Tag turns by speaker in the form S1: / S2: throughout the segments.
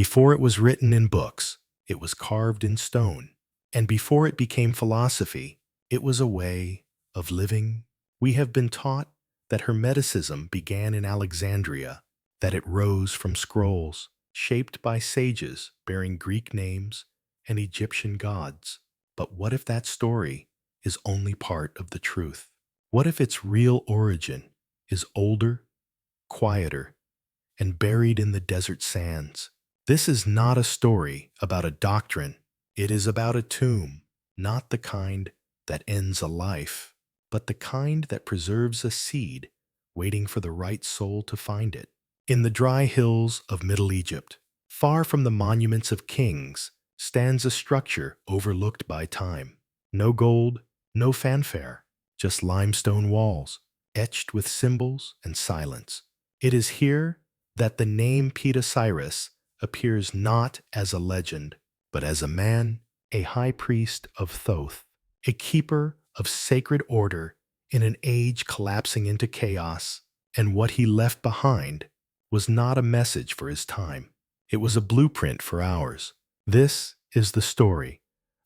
S1: Before it was written in books, it was carved in stone. And before it became philosophy, it was a way of living. We have been taught that Hermeticism began in Alexandria, that it rose from scrolls shaped by sages bearing Greek names and Egyptian gods. But what if that story is only part of the truth? What if its real origin is older, quieter, and buried in the desert sands? This is not a story about a doctrine. It is about a tomb, not the kind that ends a life, but the kind that preserves a seed waiting for the right soul to find it. In the dry hills of Middle Egypt, far from the monuments of kings, stands a structure overlooked by time. No gold, no fanfare, just limestone walls, etched with symbols and silence. It is here that the name Petosiris appears not as a legend, but as a man, a high priest of Thoth, a keeper of sacred order in an age collapsing into chaos. And what he left behind was not a message for his time. It was a blueprint for ours. This is the story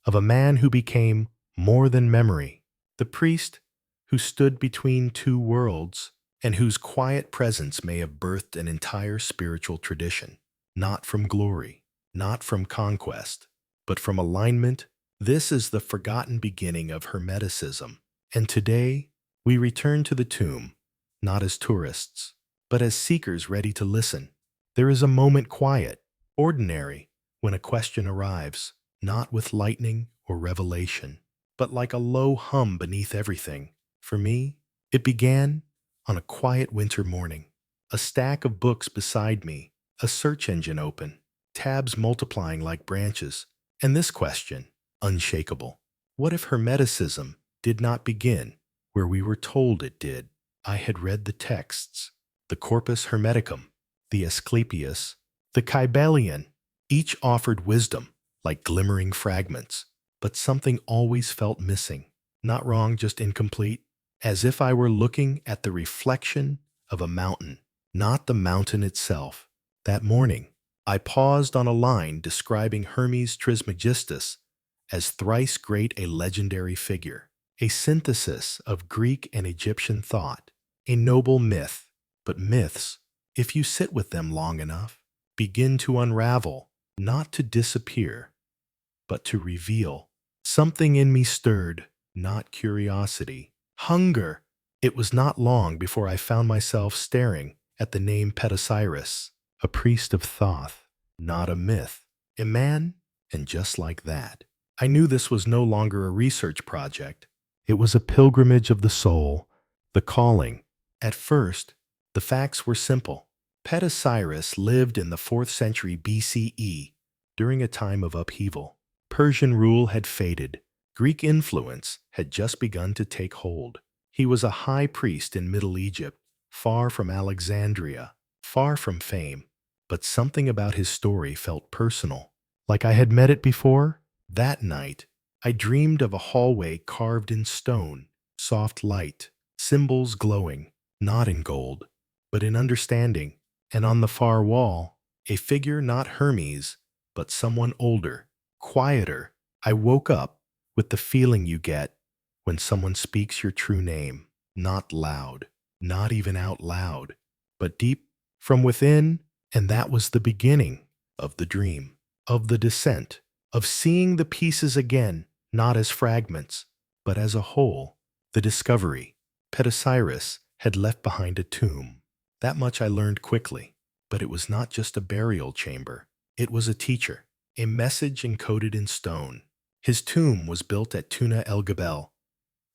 S1: of a man who became more than memory, the priest who stood between two worlds and whose quiet presence may have birthed an entire spiritual tradition, not from glory, not from conquest, but from alignment. This is the forgotten beginning of Hermeticism. And today, we return to the tomb, not as tourists, but as seekers ready to listen. There is a moment quiet, ordinary, when a question arrives, not with lightning or revelation, but like a low hum beneath everything. For me, it began on a quiet winter morning. A stack of books beside me, a search engine open, tabs multiplying like branches, and this question, unshakable. What if Hermeticism did not begin where we were told it did? I had read the texts, the Corpus Hermeticum, the Asclepius, the Kybalion. Each offered wisdom like glimmering fragments, but something always felt missing. Not wrong, just incomplete, as if I were looking at the reflection of a mountain, not the mountain itself. That morning, I paused on a line describing Hermes Trismegistus as thrice great, a legendary figure, a synthesis of Greek and Egyptian thought, a noble myth. But myths, if you sit with them long enough, begin to unravel, not to disappear, but to reveal. Something in me stirred, not curiosity, hunger. It was not long before I found myself staring at the name Petosiris, a priest of Thoth, not a myth, a man. And just like that, I knew this was no longer a research project. It was a pilgrimage of the soul, the calling. At first, the facts were simple. Petosiris lived in the 4th century BCE during a time of upheaval. Persian rule had faded. Greek influence had just begun to take hold. He was a high priest in Middle Egypt, far from Alexandria, far from fame. But something about his story felt personal, like I had met it before. That night, I dreamed of a hallway carved in stone, soft light, symbols glowing, not in gold, but in understanding. And on the far wall, a figure not Hermes, but someone older, quieter. I woke up with the feeling you get when someone speaks your true name, not loud, not even out loud, but deep from within. And that was the beginning of the dream, of the descent, of seeing the pieces again, not as fragments, but as a whole. The discovery. Petosiris had left behind a tomb. That much I learned quickly. But it was not just a burial chamber. It was a teacher, a message encoded in stone. His tomb was built at Tuna el Gabel,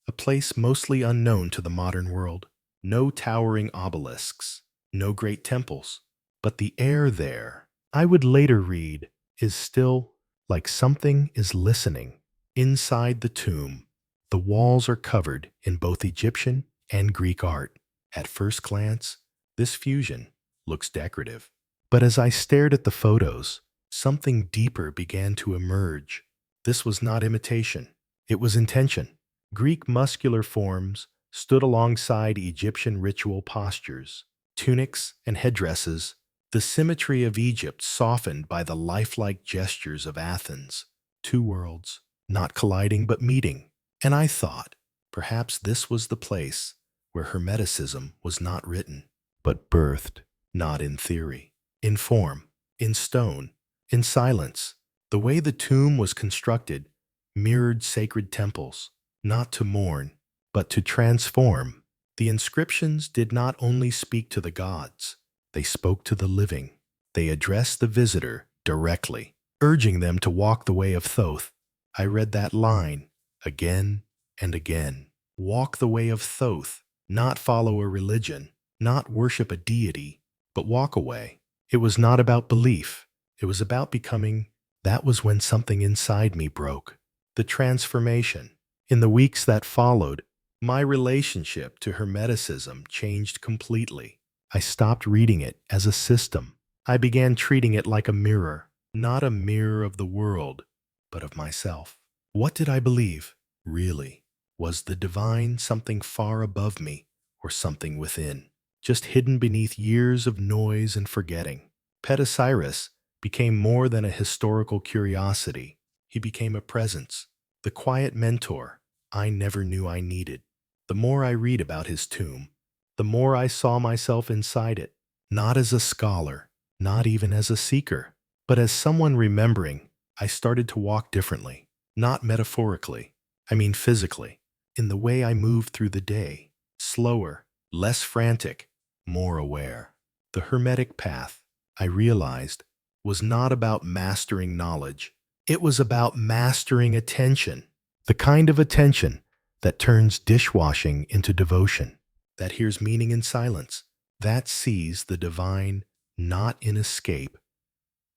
S1: a place mostly unknown to the modern world. No towering obelisks, no great temples, but the air there, I would later read, is still, like something is listening. Inside the tomb, the walls are covered in both Egyptian and Greek art. At first glance, this fusion looks decorative. But as I stared at the photos, something deeper began to emerge. This was not imitation. It was intention. Greek muscular forms stood alongside Egyptian ritual postures. Tunics and headdresses The symmetry of Egypt softened by the lifelike gestures of Athens. Two worlds, not colliding but meeting. And I thought, perhaps this was the place where Hermeticism was not written, but birthed, not in theory, in form, in stone, in silence. The way the tomb was constructed mirrored sacred temples, not to mourn, but to transform. The inscriptions did not only speak to the gods, they spoke to the living. They addressed the visitor directly, urging them to walk the way of Thoth. I read that line again and again. Walk the way of Thoth, not follow a religion, not worship a deity, but walk away. It was not about belief. It was about becoming. That was when something inside me broke. The transformation. In the weeks that followed, my relationship to Hermeticism changed completely. I stopped reading it as a system. I began treating it like a mirror, not a mirror of the world, but of myself. What did I believe, really? Was the divine something far above me, or something within, just hidden beneath years of noise and forgetting? Petosiris became more than a historical curiosity. He became a presence, the quiet mentor I never knew I needed. The more I read about his tomb, the more I saw myself inside it, not as a scholar, not even as a seeker, but as someone remembering. I started to walk differently, not metaphorically, I mean physically, in the way I moved through the day, slower, less frantic, more aware. The Hermetic path, I realized, was not about mastering knowledge. It was about mastering attention, the kind of attention that turns dishwashing into devotion, that hears meaning in silence, that sees the divine not in escape,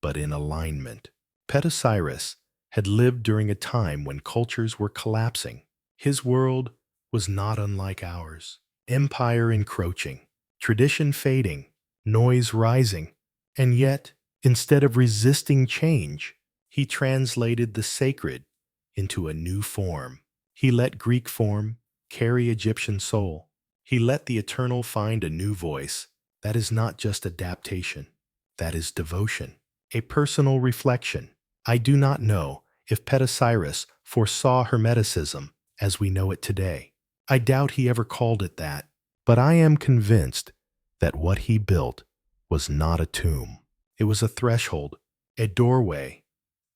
S1: but in alignment. Petosiris had lived during a time when cultures were collapsing. His world was not unlike ours. Empire encroaching, tradition fading, noise rising, and yet, instead of resisting change, he translated the sacred into a new form. He let Greek form carry Egyptian soul. He let the eternal find a new voice. That is not just adaptation. That is devotion, a personal reflection. I do not know if Petosiris foresaw Hermeticism as we know it today. I doubt he ever called it that, but I am convinced that what he built was not a tomb. It was a threshold, a doorway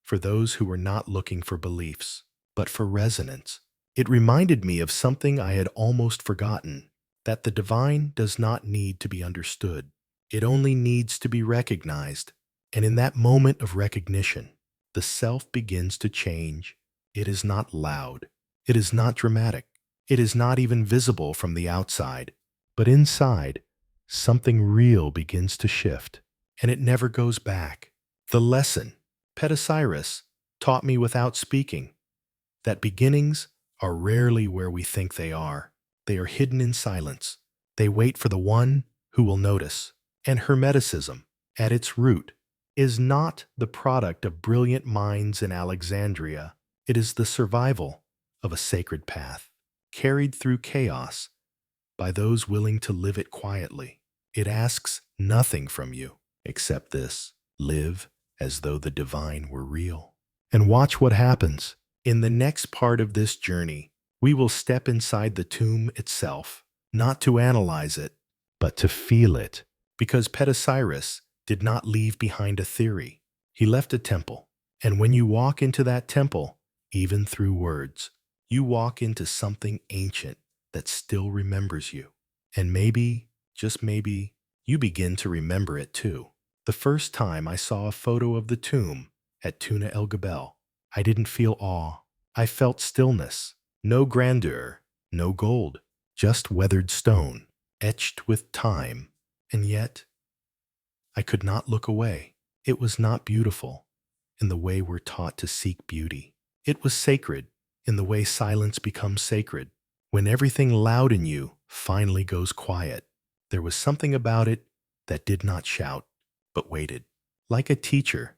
S1: for those who were not looking for beliefs, but for resonance. It reminded me of something I had almost forgotten, that the divine does not need to be understood. It only needs to be recognized. And in that moment of recognition, the self begins to change. It is not loud. It is not dramatic. It is not even visible from the outside. But inside, something real begins to shift, and it never goes back. The lesson Petosiris taught me without speaking, that beginnings are rarely where we think they are. They are hidden in silence. They wait for the one who will notice. And Hermeticism, at its root, is not the product of brilliant minds in Alexandria. It is the survival of a sacred path, carried through chaos by those willing to live it quietly. It asks nothing from you except this: live as though the divine were real. And watch what happens. In the next part of this journey, we will step inside the tomb itself, not to analyze it, but to feel it. Because Petosiris did not leave behind a theory. He left a temple. And when you walk into that temple, even through words, you walk into something ancient that still remembers you. And maybe, just maybe, you begin to remember it too. The first time I saw a photo of the tomb at Tuna El Gabel, I didn't feel awe. I felt stillness. No grandeur, no gold, just weathered stone, etched with time. And yet, I could not look away. It was not beautiful in the way we're taught to seek beauty. It was sacred in the way silence becomes sacred. When everything loud in you finally goes quiet, there was something about it that did not shout, but waited, like a teacher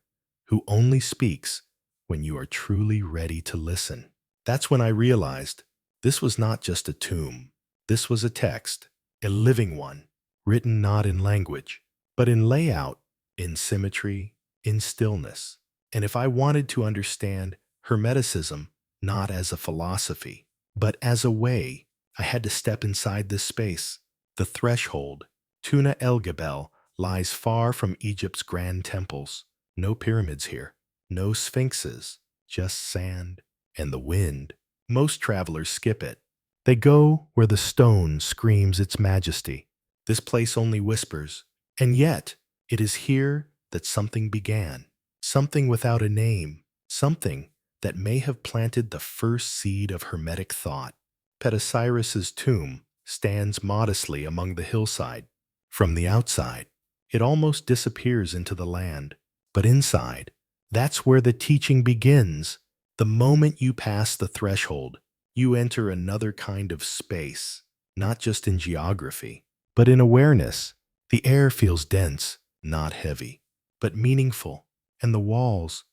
S1: who only speaks when you are truly ready to listen. That's when I realized this was not just a tomb. This was a text, a living one, written not in language, but in layout, in symmetry, in stillness. And if I wanted to understand Hermeticism not as a philosophy, but as a way, I had to step inside this space, the threshold. Tuna El Gebel lies far from Egypt's grand temples. No pyramids here, no sphinxes, just sand and the wind. Most travelers skip it. They go where the stone screams its majesty. This place only whispers, and yet it is here that something began, something without a name, something that may have planted the first seed of Hermetic thought. Petosiris's tomb stands modestly among the hillside. From the outside, it almost disappears into the land. But inside, that's where the teaching begins. The moment you pass the threshold, you enter another kind of space, not just in geography, but in awareness. The air feels dense, not heavy, but meaningful. And the walls,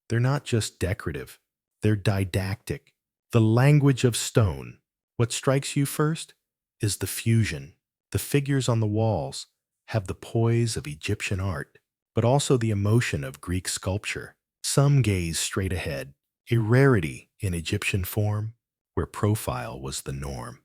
S1: they're not just decorative, they're didactic. The language of stone. What strikes you first is the fusion. The figures on the walls have the poise of Egyptian art, but also the emotion of Greek sculpture. Some gaze straight ahead, a rarity in Egyptian form, where profile was the norm.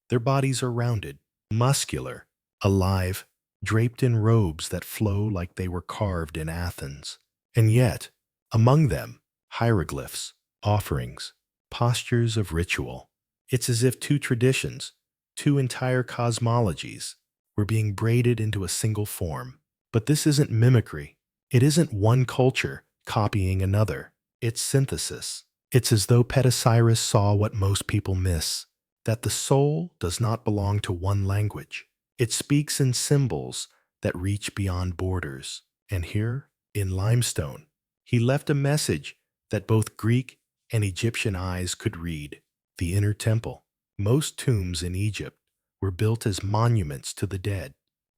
S1: Their bodies are rounded, muscular, alive, draped in robes that flow like they were carved in Athens. And yet, among them, hieroglyphs, offerings, postures of ritual. It's as if two traditions, two entire cosmologies, were being braided into a single form. But this isn't mimicry. It isn't one culture copying another. It's synthesis. It's as though Petosiris saw what most people miss, that the soul does not belong to one language. It speaks in symbols that reach beyond borders. And here, in limestone, he left a message that both Greek and Egyptian eyes could read. The inner temple. Most tombs in Egypt were built as monuments to the dead.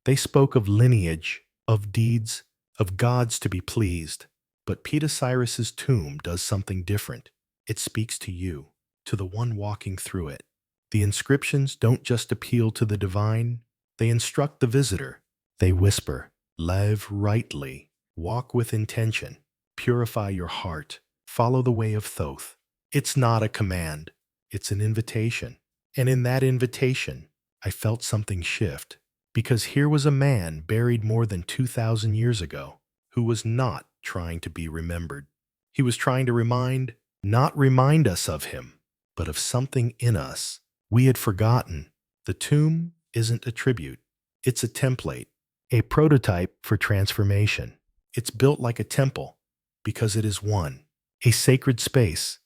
S1: They spoke of lineage, of deeds, of gods to be pleased. But Petosiris's tomb does something different. It speaks to you, to the one walking through it. The inscriptions don't just appeal to the divine, they instruct the visitor. They whisper, live rightly, walk with intention, purify your heart, follow the way of Thoth. It's not a command, it's an invitation. And in that invitation, I felt something shift, because here was a man buried more than 2,000 years ago who was not trying to be remembered. He was trying to not remind us of him, but of something in us we had forgotten. The tomb isn't a tribute. It's a template, a prototype for transformation. It's built like a temple because it is one, a sacred space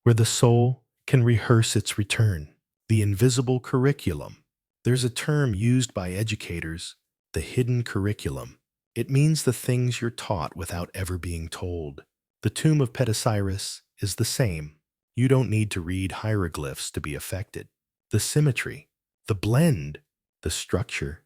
S1: where the soul can rehearse its return. The invisible curriculum. There's a term used by educators, the hidden curriculum. It means the things you're taught without ever being told. The tomb of Petosiris is the same. You don't need to read hieroglyphs to be affected. The symmetry, the blend, the structure,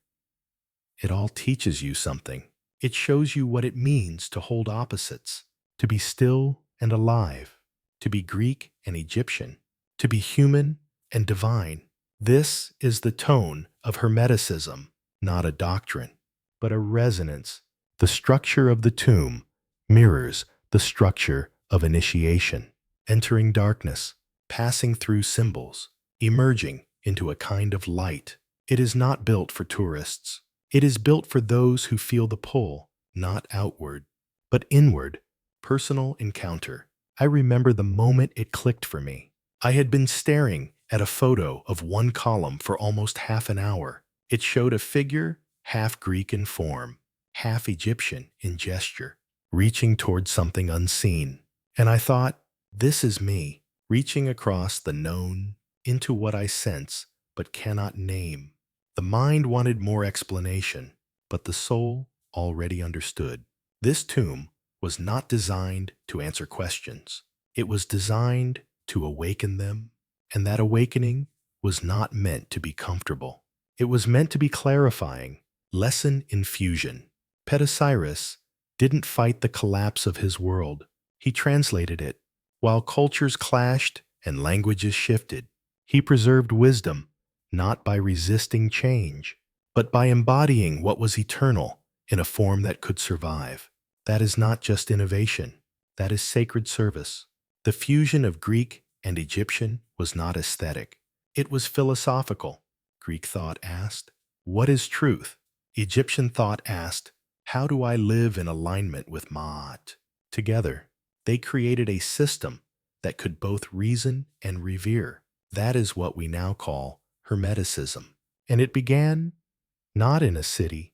S1: it all teaches you something. It shows you what it means to hold opposites, to be still and alive, to be Greek and Egyptian, to be human and divine. This is the tone of Hermeticism, not a doctrine, but a resonance. The structure of the tomb mirrors the structure of initiation, entering darkness, passing through symbols, emerging into a kind of light. It is not built for tourists. It is built for those who feel the pull, not outward, but inward, personal encounter. I remember the moment it clicked for me. I had been staring at a photo of one column for almost half an hour. It showed a figure, half Greek in form, half Egyptian in gesture, reaching towards something unseen. And I thought, this is me, reaching across the known into what I sense but cannot name. The mind wanted more explanation, but the soul already understood. This tomb was not designed to answer questions. It was designed to awaken them, and that awakening was not meant to be comfortable. It was meant to be clarifying, lesson in fusion. Petosiris didn't fight the collapse of his world. He translated it. While cultures clashed and languages shifted, he preserved wisdom, not by resisting change, but by embodying what was eternal in a form that could survive. That is not just innovation. That is sacred service. The fusion of Greek and Egyptian was not aesthetic. It was philosophical. Greek thought asked, "What is truth?" Egyptian thought asked, "How do I live in alignment with Ma'at?" Together, they created a system that could both reason and revere. That is what we now call Hermeticism. And it began not in a city,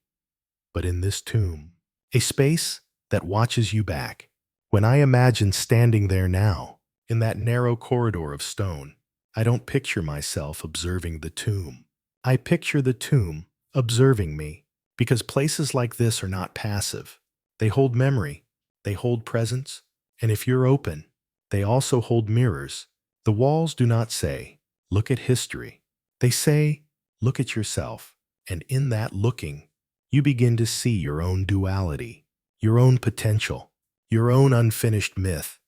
S1: but in this tomb, a space that watches you back. When I imagine standing there now, in that narrow corridor of stone, I don't picture myself observing the tomb. I picture the tomb observing me, because places like this are not passive. They hold memory, they hold presence, and if you're open, they also hold mirrors. The walls do not say, "Look at history." They say, "Look at yourself." And in that looking, you begin to see your own duality, your own potential, your own unfinished myth.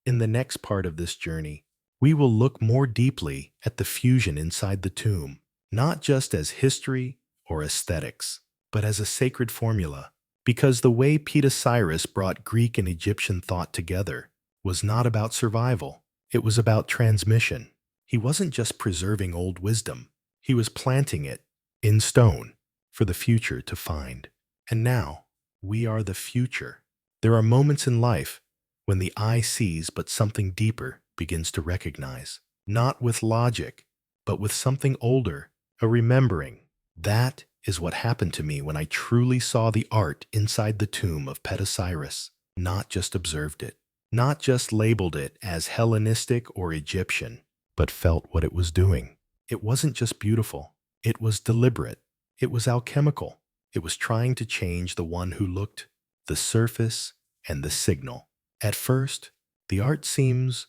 S1: In the next part of this journey, we will look more deeply at the fusion inside the tomb, not just as history or aesthetics, but as a sacred formula. Because the way Petosiris brought Greek and Egyptian thought together was not about survival, it was about transmission. He wasn't just preserving old wisdom, he was planting it in stone for the future to find. And now, we are the future. There are moments in life when the eye sees but something deeper begins to recognize, not with logic, but with something older, a remembering. That is what happened to me when I truly saw the art inside the tomb of Petosiris, not just observed it, not just labeled it as Hellenistic or Egyptian, but felt what it was doing. It wasn't just beautiful, it was deliberate, it was alchemical, it was trying to change the one who looked, the surface, and the signal. At first, the art seems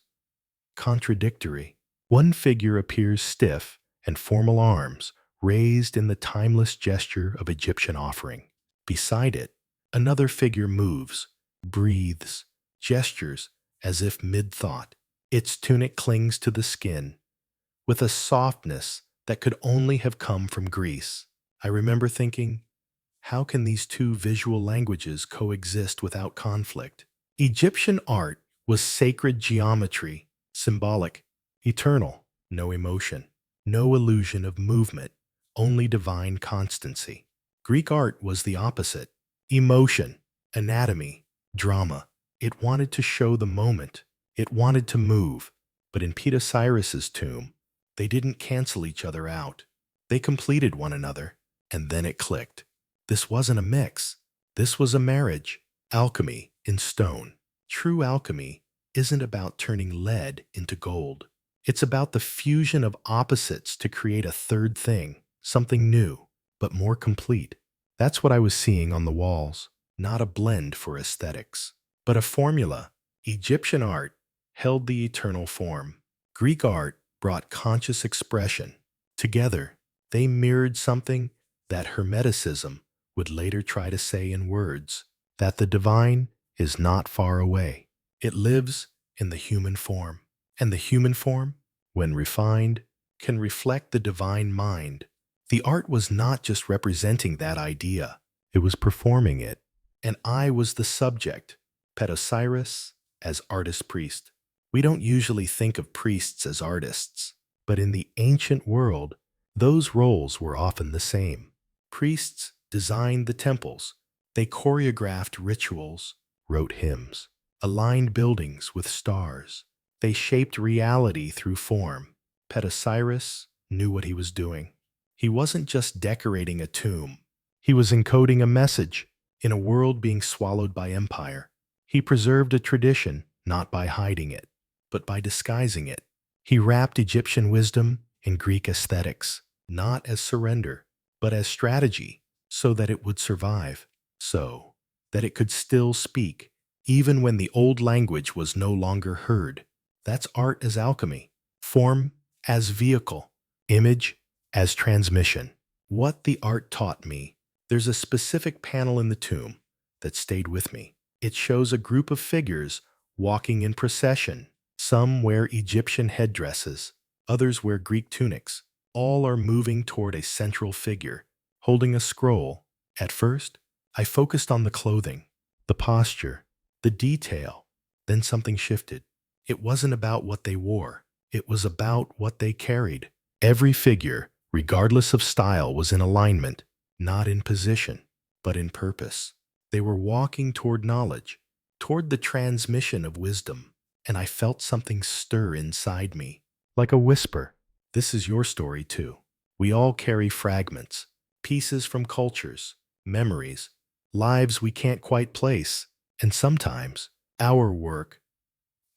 S1: contradictory. One figure appears stiff and formal arms raised in the timeless gesture of Egyptian offering. Beside it, another figure moves, breathes, gestures as if mid-thought. Its tunic clings to the skin with a softness that could only have come from Greece. I remember thinking, how can these two visual languages coexist without conflict? Egyptian art was sacred geometry, symbolic, eternal, no emotion, no illusion of movement, only divine constancy. Greek art was the opposite, emotion, anatomy, drama. It wanted to show the moment, it wanted to move, but in Petosiris's tomb, they didn't cancel each other out. They completed one another, and then it clicked. This wasn't a mix. This was a marriage. Alchemy in stone. True alchemy isn't about turning lead into gold. It's about the fusion of opposites to create a third thing, something new, but more complete. That's what I was seeing on the walls. Not a blend for aesthetics, but a formula. Egyptian art held the eternal form. Greek art brought conscious expression. Together, they mirrored something that Hermeticism would later try to say in words, that the divine is not far away. It lives in the human form. And the human form, when refined, can reflect the divine mind. The art was not just representing that idea, it was performing it. And I was the subject, Petosiris as artist-priest. We don't usually think of priests as artists, but in the ancient world, those roles were often the same. Priests designed the temples, they choreographed rituals, wrote hymns, aligned buildings with stars. They shaped reality through form. Petosiris knew what he was doing. He wasn't just decorating a tomb. He was encoding a message in a world being swallowed by empire. He preserved a tradition not by hiding it, but by disguising it. He wrapped Egyptian wisdom in Greek aesthetics, not as surrender, but as strategy, so that it would survive, so that it could still speak, even when the old language was no longer heard. That's art as alchemy, form as vehicle, image as transmission. What the art taught me, there's a specific panel in the tomb that stayed with me. It shows a group of figures walking in procession. Some wear Egyptian headdresses, others wear Greek tunics. All are moving toward a central figure, holding a scroll. At first, I focused on the clothing, the posture, the detail. Then something shifted. It wasn't about what they wore. It was about what they carried. Every figure, regardless of style, was in alignment, not in position, but in purpose. They were walking toward knowledge, toward the transmission of wisdom, and I felt something stir inside me, like a whisper. This is your story too. We all carry fragments, pieces from cultures, memories, lives we can't quite place, and sometimes our work,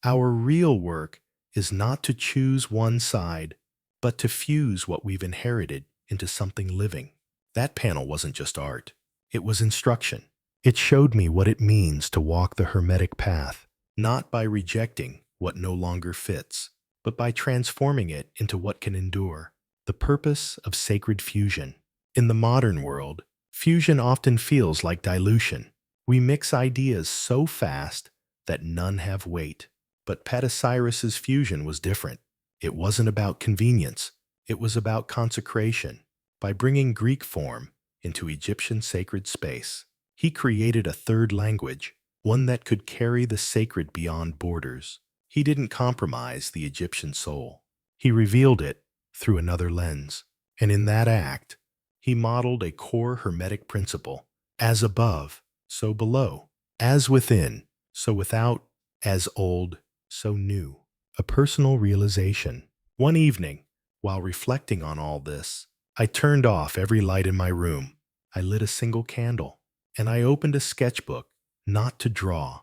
S1: our real work, is not to choose one side, but to fuse what we've inherited into something living. That panel wasn't just art. It was instruction. It showed me what it means to walk the Hermetic path, not by rejecting what no longer fits, but by transforming it into what can endure. The purpose of sacred fusion. In the modern world, fusion often feels like dilution. We mix ideas so fast that none have weight. But Petosiris's fusion was different. It wasn't about convenience. It was about consecration. By bringing Greek form into Egyptian sacred space, he created a third language, one that could carry the sacred beyond borders. He didn't compromise the Egyptian soul. He revealed it through another lens. And in that act, he modeled a core Hermetic principle: as above, so below; as within, so without; as old, so new. A personal realization. One evening, while reflecting on all this, I turned off every light in my room. I lit a single candle, and I opened a sketchbook, not to draw,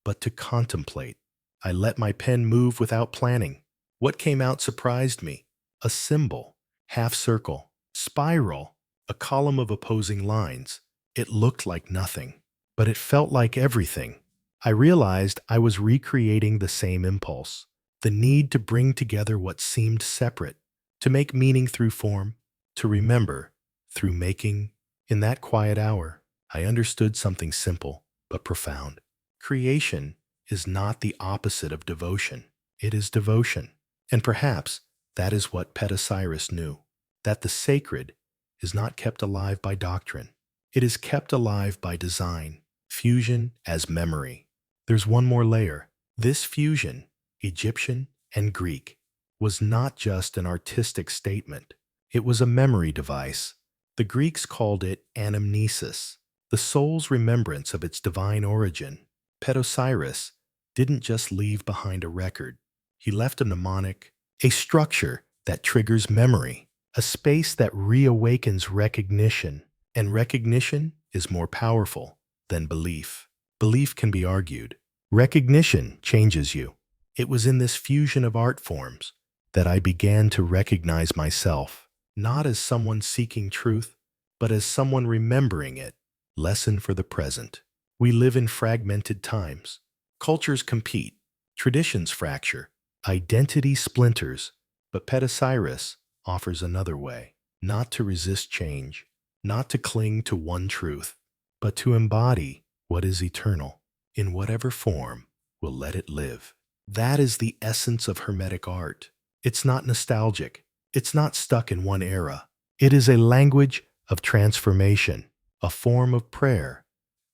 S1: but to contemplate. I let my pen move without planning. What came out surprised me. A symbol, half circle, spiral, a column of opposing lines. It looked like nothing, but it felt like everything. I realized I was recreating the same impulse, the need to bring together what seemed separate, to make meaning through form, to remember through making. In that quiet hour, I understood something simple but profound. Creation is not the opposite of devotion. It is devotion. And perhaps that is what Petosiris knew, that the sacred is not kept alive by doctrine. It is kept alive by design, fusion as memory. There's one more layer. This fusion, Egyptian and Greek, was not just an artistic statement. It was a memory device. The Greeks called it anamnesis, the soul's remembrance of its divine origin. Petosiris didn't just leave behind a record. He left a mnemonic, a structure that triggers memory, a space that reawakens recognition. And recognition is more powerful than belief. Belief can be argued. Recognition changes you. It was in this fusion of art forms that I began to recognize myself, not as someone seeking truth, but as someone remembering it. Lesson for the present. We live in fragmented times. Cultures compete, traditions fracture, identity splinters, but Petosiris offers another way, not to resist change, not to cling to one truth, but to embody what is eternal, in whatever form will let it live. That is the essence of Hermetic art. It's not nostalgic. It's not stuck in one era. It is a language of transformation, a form of prayer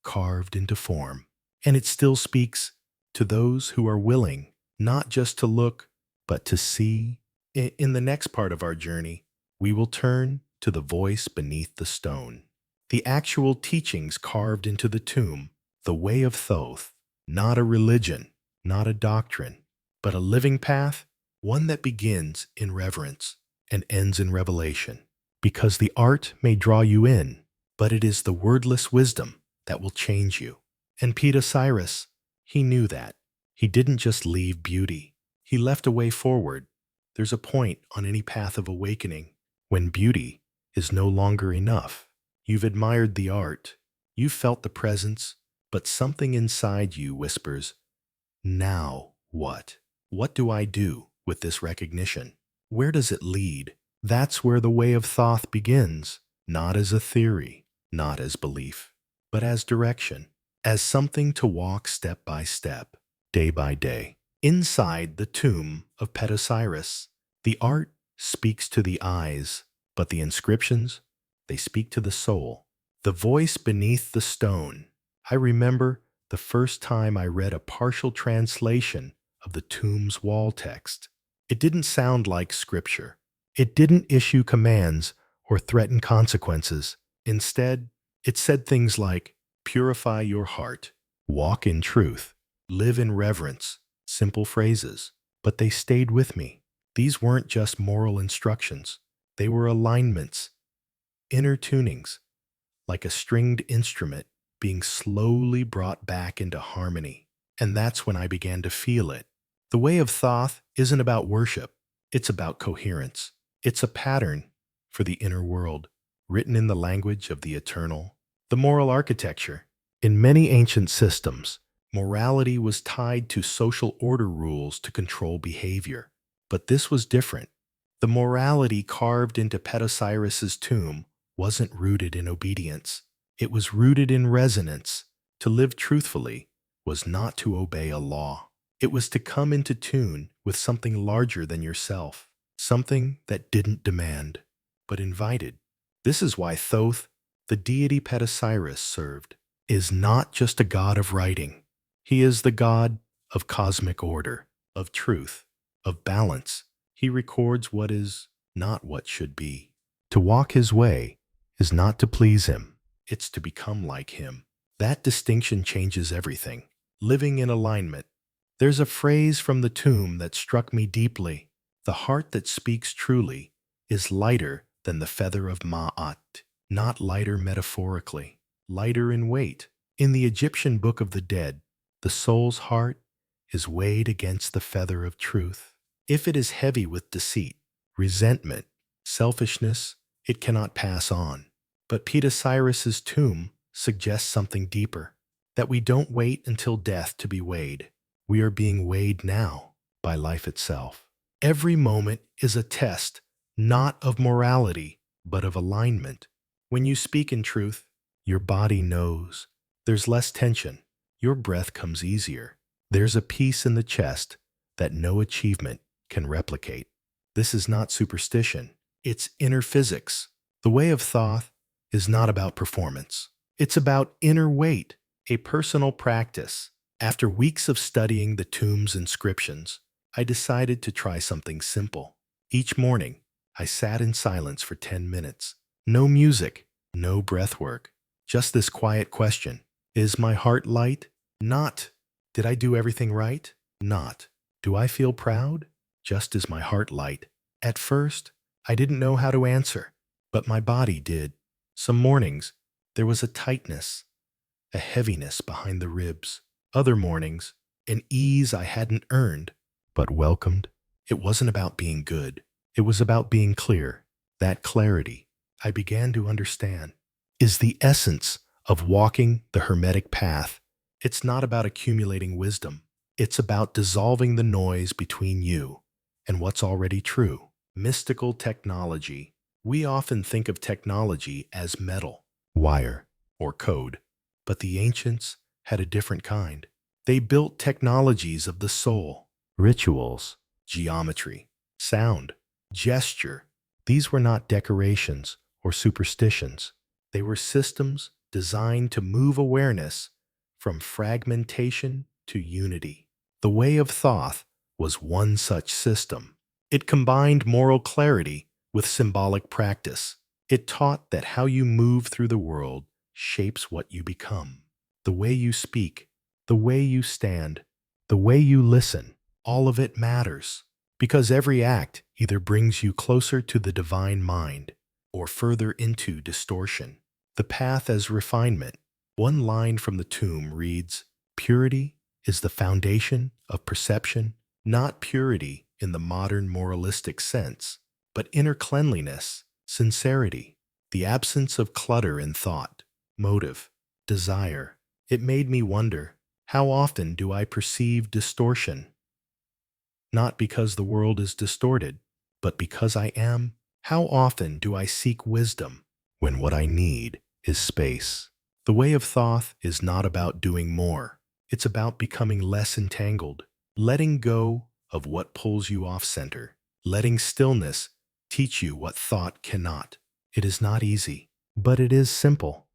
S1: carved into form. And it still speaks to those who are willing, not just to look, but to see. In the next part of our journey, we will turn to the voice beneath the stone, the actual teachings carved into the tomb, the way of Thoth, not a religion, not a doctrine, but a living path, one that begins in reverence and ends in revelation. Because the art may draw you in, but it is the wordless wisdom that will change you. And Petosiris, he knew that. He didn't just leave beauty. He left a way forward. There's a point on any path of awakening when beauty is no longer enough. You've admired the art. You've felt the presence, but something inside you whispers, now what? What do I do with this recognition? Where does it lead? That's where the way of Thoth begins, not as a theory, not as belief, but as direction, as something to walk step by step, day by day. Inside the tomb of Petosiris, the art speaks to the eyes, but the inscriptions, they speak to the soul. The voice beneath the stone. I remember the first time I read a partial translation of the tomb's wall text. It didn't sound like scripture. It didn't issue commands or threaten consequences. Instead, it said things like, purify your heart, walk in truth, live in reverence, simple phrases. But they stayed with me. These weren't just moral instructions. They were alignments, inner tunings, like a stringed instrument being slowly brought back into harmony. And that's when I began to feel it. The way of Thoth isn't about worship. It's about coherence. It's a pattern for the inner world, written in the language of the eternal. The moral architecture. In many ancient systems, morality was tied to social order rules to control behavior. But this was different. The morality carved into Petosiris's tomb wasn't rooted in obedience. It was rooted in resonance. To live truthfully was not to obey a law. It was to come into tune with something larger than yourself, something that didn't demand, but invited. This is why Thoth, the deity Petosiris served, is not just a god of writing. He is the god of cosmic order, of truth, of balance. He records what is, not what should be. To walk his way is not to please him. It's to become like him. That distinction changes everything. Living in alignment. There's a phrase from the tomb that struck me deeply. The heart that speaks truly is lighter than the feather of Ma'at. Not lighter metaphorically, lighter in weight. In the Egyptian Book of the Dead, the soul's heart is weighed against the feather of truth. If it is heavy with deceit, resentment, selfishness, it cannot pass on. But Petosiris's tomb suggests something deeper, that we don't wait until death to be weighed. We are being weighed now by life itself. Every moment is a test, not of morality, but of alignment. When you speak in truth, your body knows. There's less tension. Your breath comes easier. There's a peace in the chest that no achievement can replicate. This is not superstition. It's inner physics. The way of Thoth is not about performance. It's about inner weight, a personal practice. After weeks of studying the tomb's inscriptions, I decided to try something simple. Each morning, I sat in silence for 10 minutes. No music, no breath work. Just this quiet question. Is my heart light? Not. Did I do everything right? Not. Do I feel proud? Just is my heart light? At first, I didn't know how to answer, but my body did. Some mornings, there was a tightness, a heaviness behind the ribs. Other mornings, an ease I hadn't earned, but welcomed. It wasn't about being good. It was about being clear. That clarity, I began to understand, is the essence of walking the Hermetic path. It's not about accumulating wisdom. It's about dissolving the noise between you and what's already true. Mystical technology. We often think of technology as metal, wire, or code, but the ancients had a different kind. They built technologies of the soul, rituals, geometry, sound, gesture. These were not decorations or superstitions. They were systems designed to move awareness from fragmentation to unity. The way of Thoth was one such system. It combined moral clarity with symbolic practice. It taught that how you move through the world shapes what you become. The way you speak, the way you stand, the way you listen, all of it matters. Because every act either brings you closer to the divine mind or further into distortion. The path as refinement. One line from the tomb reads, "Purity is the foundation of perception, not purity in the modern moralistic sense, but inner cleanliness, sincerity, the absence of clutter in thought, motive, desire." It made me wonder, how often do I perceive distortion? Not because the world is distorted, but because I am. How often do I seek wisdom when what I need is space? The way of Thoth is not about doing more. It's about becoming less entangled, letting go of what pulls you off center, letting stillness teach you what thought cannot. It is not easy, but it is simple.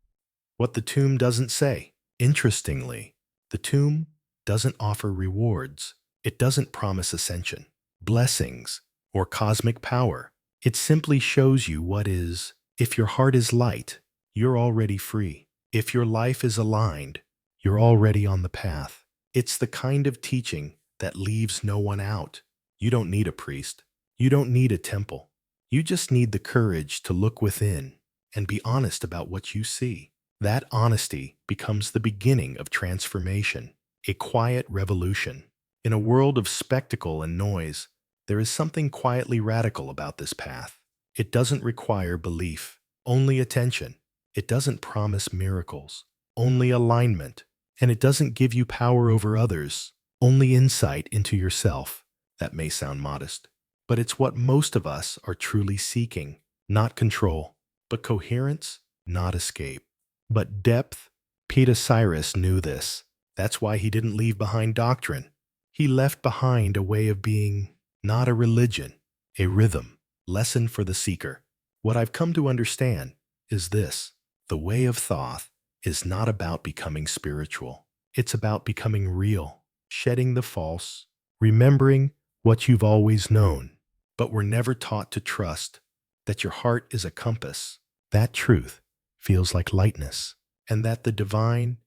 S1: what the tomb doesn't say. Interestingly, the tomb doesn't offer rewards. It doesn't promise ascension, blessings, or cosmic power. It simply shows you what is. If your heart is light, you're already free. If your life is aligned, you're already on the path. It's the kind of teaching that leaves no one out. You don't need a priest. You don't need a temple. You just need the courage to look within and be honest about what you see. That honesty becomes the beginning of transformation, a quiet revolution. In a world of spectacle and noise, there is something quietly radical about this path. It doesn't require belief, only attention. It doesn't promise miracles, only alignment. And it doesn't give you power over others, only insight into yourself. That may sound modest, but it's what most of us are truly seeking. Not control, but coherence, not escape, but depth. Petosiris knew this. That's why he didn't leave behind doctrine. He left behind a way of being, not a religion, a rhythm, lesson for the seeker. What I've come to understand is this: the way of Thoth is not about becoming spiritual. It's about becoming real, shedding the false, remembering what you've always known. But we're never taught to trust that your heart is a compass. That truth feels like lightness, and that the divine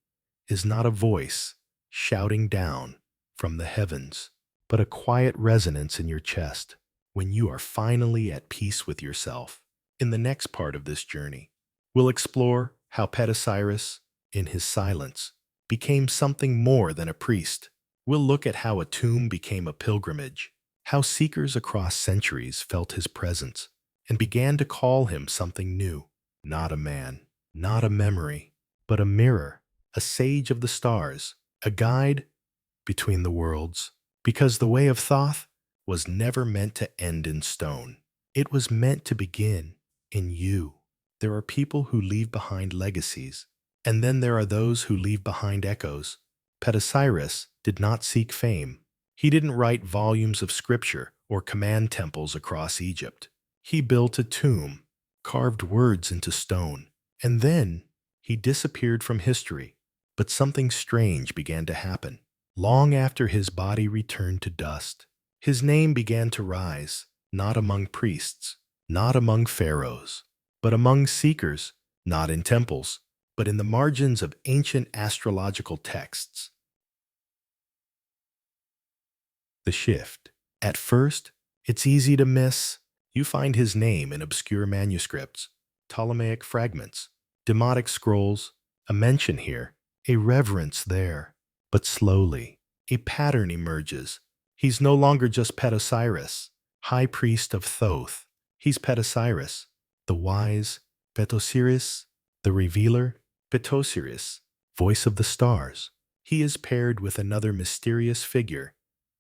S1: is not a voice shouting down from the heavens, but a quiet resonance in your chest when you are finally at peace with yourself. In the next part of this journey, we'll explore how Petosiris, in his silence, became something more than a priest. We'll look at how a tomb became a pilgrimage, how seekers across centuries felt his presence and began to call him something new. Not a man, not a memory, but a mirror, a sage of the stars, a guide between the worlds. Because the way of Thoth was never meant to end in stone. It was meant to begin in you. There are people who leave behind legacies, and then there are those who leave behind echoes. Petosiris did not seek fame. He didn't write volumes of scripture or command temples across Egypt. He built a tomb, carved words into stone, and then he disappeared from history. But something strange began to happen. Long after his body returned to dust, his name began to rise, not among priests, not among pharaohs, but among seekers, not in temples, but in the margins of ancient astrological texts. The shift. At first, it's easy to miss. You find his name in obscure manuscripts, Ptolemaic fragments, demotic scrolls, a mention here, a reverence there. But slowly, a pattern emerges. He's no longer just Petosiris, high priest of Thoth. He's Petosiris, the wise, Petosiris, the revealer, Petosiris, voice of the stars. He is paired with another mysterious figure,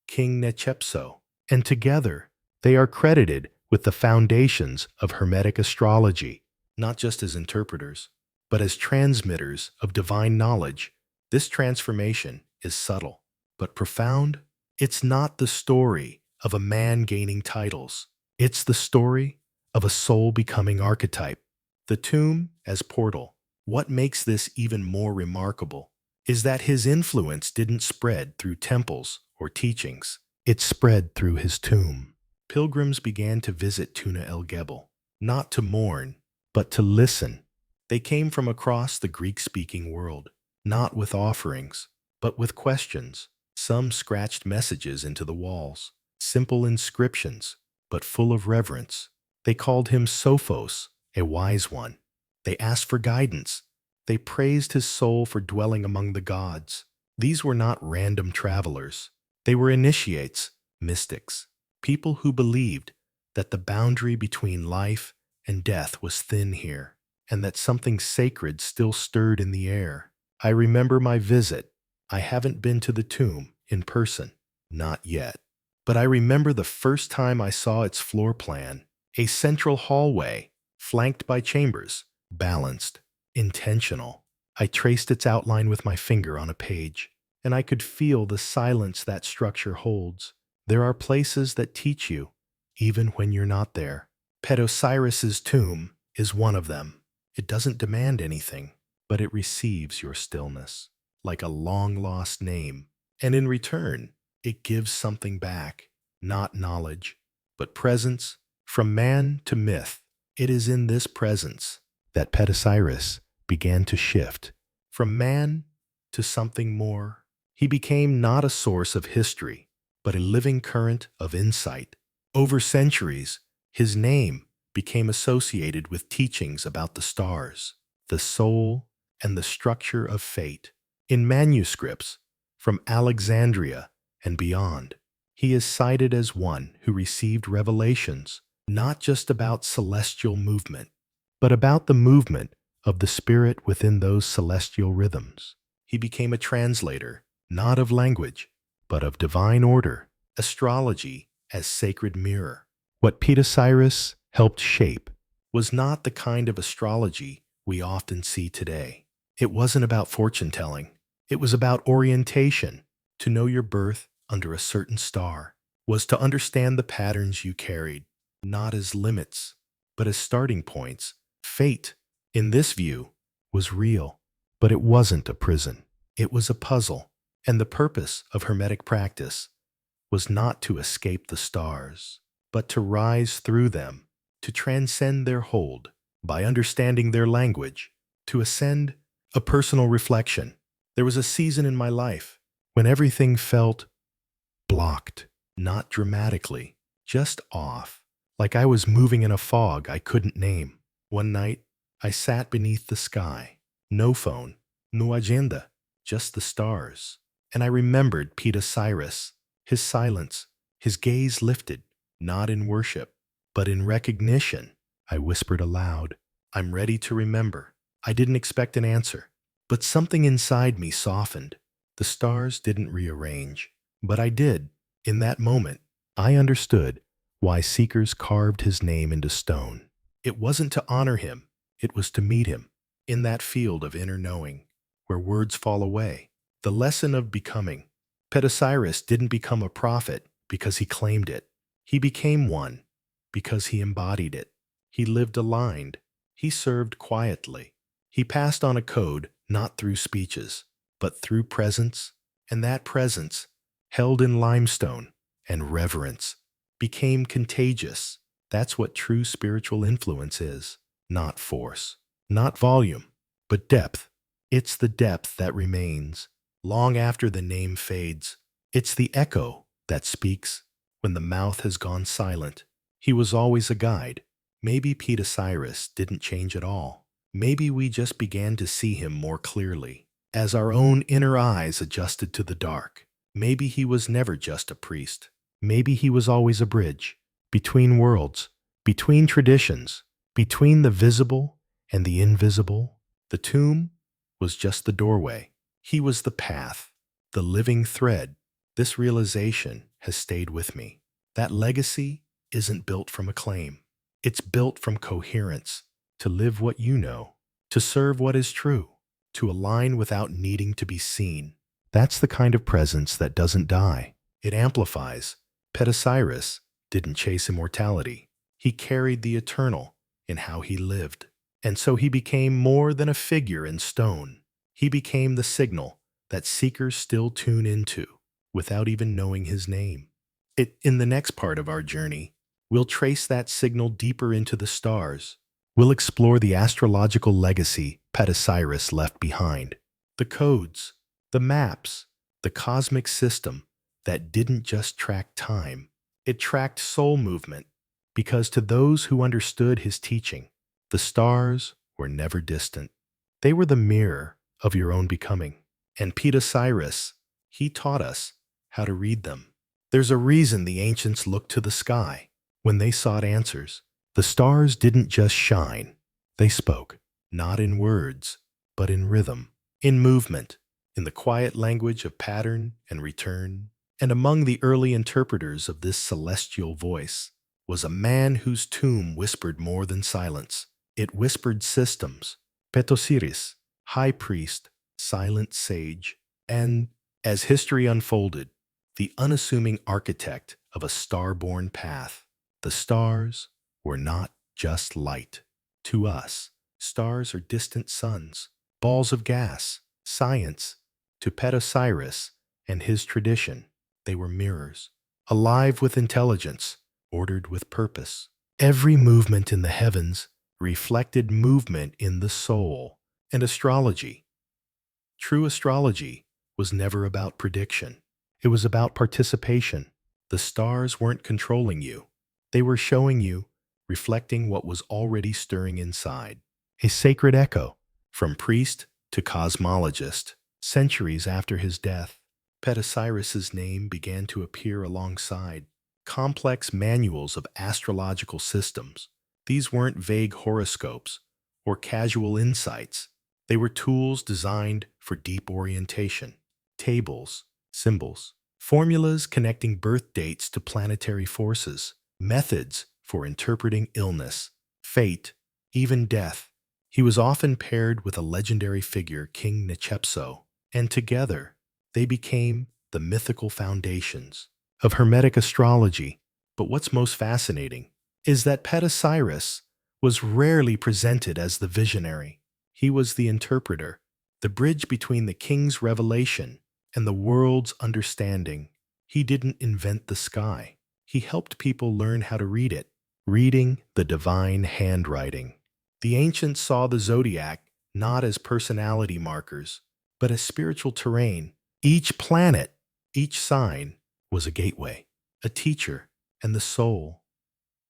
S1: King Nechepso, and together they are credited with the foundations of Hermetic astrology, not just as interpreters, but as transmitters of divine knowledge. This transformation is subtle, but profound. It's not the story of a man gaining titles. It's the story of a soul becoming archetype. The tomb as portal. What makes this even more remarkable is that his influence didn't spread through temples or teachings. It spread through his tomb. Pilgrims began to visit Tuna el Gebel, not to mourn, but to listen. They came from across the Greek-speaking world, not with offerings, but with questions. Some scratched messages into the walls, simple inscriptions, but full of reverence. They called him Sophos, a wise one. They asked for guidance. They praised his soul for dwelling among the gods. These were not random travelers. They were initiates, mystics, people who believed that the boundary between life and death was thin here, and that something sacred still stirred in the air. I remember my visit. I haven't been to the tomb in person, not yet. But I remember the first time I saw its floor plan, a central hallway, flanked by chambers, balanced, intentional. I traced its outline with my finger on a page, and I could feel the silence that structure holds. There are places that teach you, even when you're not there. Petosiris's tomb is one of them. It doesn't demand anything. but it receives your stillness, like a long-lost name. And in return, it gives something back, not knowledge, but presence. From man to myth, it is in this presence that Petosiris began to shift. From man to something more, he became not a source of history, but a living current of insight. Over centuries, his name became associated with teachings about the stars, the soul, and the structure of fate. In manuscripts from Alexandria and beyond, he is cited as one who received revelations not just about celestial movement, but about the movement of the spirit within those celestial rhythms. He became a translator, not of language, but of divine order, astrology as sacred mirror. What Petosiris helped shape was not the kind of astrology we often see today. It wasn't about fortune-telling. It was about orientation. To know your birth under a certain star was to understand the patterns you carried, not as limits, but as starting points. Fate, in this view, was real, but it wasn't a prison. It was a puzzle, and the purpose of Hermetic practice was not to escape the stars, but to rise through them, to transcend their hold by understanding their language, to ascend. A personal reflection. There was a season in my life when everything felt blocked, not dramatically, just off, like I was moving in a fog I couldn't name. One night, I sat beneath the sky. No phone, no agenda, just the stars. And I remembered Petosiris, his silence, his gaze lifted, not in worship, but in recognition. I whispered aloud, "I'm ready to remember." I didn't expect an answer, but something inside me softened. The stars didn't rearrange, but I did. In that moment, I understood why seekers carved his name into stone. It wasn't to honor him, it was to meet him in that field of inner knowing, where words fall away. The lesson of becoming. Petosiris didn't become a prophet because he claimed it. He became one because he embodied it. He lived aligned. He served quietly. He passed on a code not through speeches, but through presence, and that presence, held in limestone and reverence, became contagious. That's what true spiritual influence is, not force, not volume, but depth. It's the depth that remains long after the name fades. It's the echo that speaks when the mouth has gone silent. He was always a guide. Maybe Petosiris didn't change at all. Maybe we just began to see him more clearly, as our own inner eyes adjusted to the dark. Maybe he was never just a priest. Maybe he was always a bridge, between worlds, between traditions, between the visible and the invisible. The tomb was just the doorway. He was the path, the living thread. This realization has stayed with me. That legacy isn't built from acclaim. It's built from coherence. To live what you know, to serve what is true, to align without needing to be seen. That's the kind of presence that doesn't die. It amplifies. Petosiris didn't chase immortality. He carried the eternal in how he lived. And so he became more than a figure in stone. He became the signal that seekers still tune into without even knowing his name. In the next part of our journey, we'll trace that signal deeper into the stars. We'll explore the astrological legacy Petosiris left behind, the codes, the maps, the cosmic system that didn't just track time. It tracked soul movement, because to those who understood his teaching, the stars were never distant. They were the mirror of your own becoming. And Petosiris, he taught us how to read them. There's a reason the ancients looked to the sky when they sought answers. The stars didn't just shine. They spoke, not in words, but in rhythm, in movement, in the quiet language of pattern and return. And among the early interpreters of this celestial voice was a man whose tomb whispered more than silence. It whispered systems. Petosiris, high priest, silent sage, and, as history unfolded, the unassuming architect of a star-born path. The stars were not just light. To us, stars are distant suns, balls of gas, science, to Petosiris and his tradition. They were mirrors, alive with intelligence, ordered with purpose. Every movement in the heavens reflected movement in the soul. And astrology, true astrology, was never about prediction. It was about participation. The stars weren't controlling you. They were showing you, reflecting what was already stirring inside. A sacred echo, from priest to cosmologist. Centuries after his death, Petosiris's name began to appear alongside complex manuals of astrological systems. These weren't vague horoscopes or casual insights. They were tools designed for deep orientation. Tables, symbols, formulas connecting birth dates to planetary forces, methods for interpreting illness, fate, even death. He was often paired with a legendary figure, King Nechepso, and together they became the mythical foundations of Hermetic astrology. But what's most fascinating is that Petosiris was rarely presented as the visionary. He was the interpreter, the bridge between the king's revelation and the world's understanding. He didn't invent the sky. He helped people learn how to read it, reading the divine handwriting. The ancients saw the zodiac not as personality markers, but as spiritual terrain. Each planet, each sign, was a gateway, a teacher, and the soul.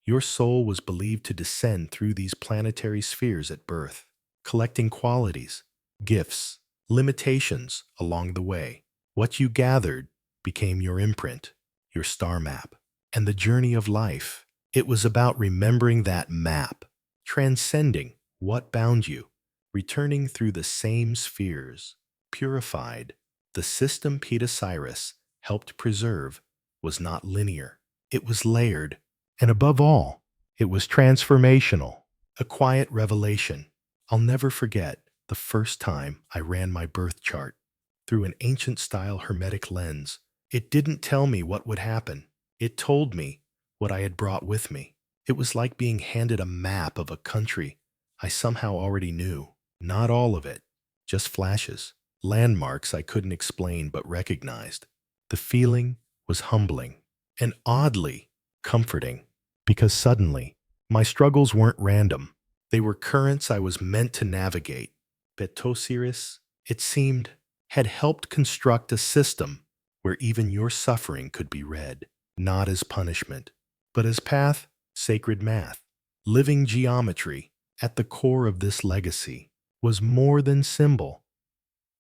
S1: Your soul was believed to descend through these planetary spheres at birth, collecting qualities, gifts, limitations along the way. What you gathered became your imprint, your star map, and the journey of life. It was about remembering that map, transcending what bound you, returning through the same spheres, purified. The system Petosiris helped preserve was not linear. It was layered, and above all, it was transformational, a quiet revelation. I'll never forget the first time I ran my birth chart through an ancient-style Hermetic lens. It didn't tell me what would happen. It told me what I had brought with me. It was like being handed a map of a country I somehow already knew. Not all of it, just flashes, landmarks I couldn't explain but recognized. The feeling was humbling and oddly comforting, because suddenly my struggles weren't random. They were currents I was meant to navigate. Petosiris, it seemed, had helped construct a system where even your suffering could be read, not as punishment, but as path, sacred math. Living geometry, at the core of this legacy, was more than symbol.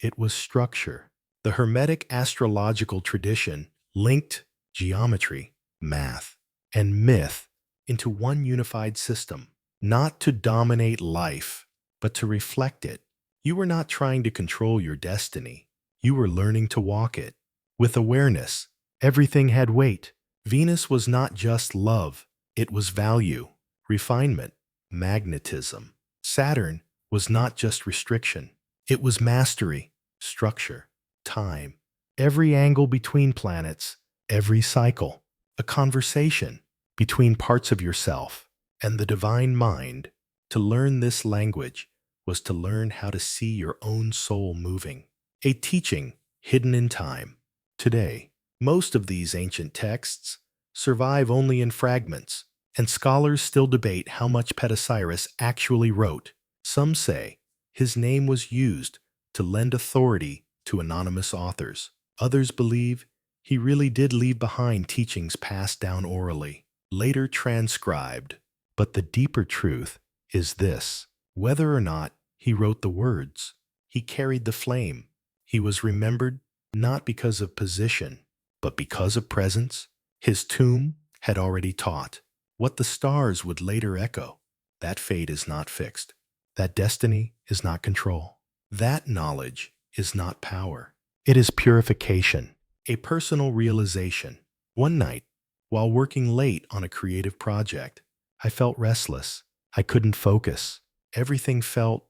S1: It was structure. The Hermetic astrological tradition linked geometry, math, and myth into one unified system, not to dominate life, but to reflect it. You were not trying to control your destiny. You were learning to walk it. With awareness, everything had weight. Venus was not just love, it was value, refinement, magnetism. Saturn was not just restriction, it was mastery, structure, time. Every angle between planets, every cycle, a conversation between parts of yourself and the divine mind. To learn this language was to learn how to see your own soul moving, a teaching hidden in time. Today, most of these ancient texts survive only in fragments, and scholars still debate how much Petosiris actually wrote. Some say his name was used to lend authority to anonymous authors. Others believe he really did leave behind teachings passed down orally, later transcribed. But the deeper truth is this: whether or not he wrote the words, he carried the flame. He was remembered not because of position, but because of presence. His tomb had already taught what the stars would later echo. That fate is not fixed. That destiny is not control. That knowledge is not power. It is purification, a personal realization. One night, while working late on a creative project, I felt restless. I couldn't focus. Everything felt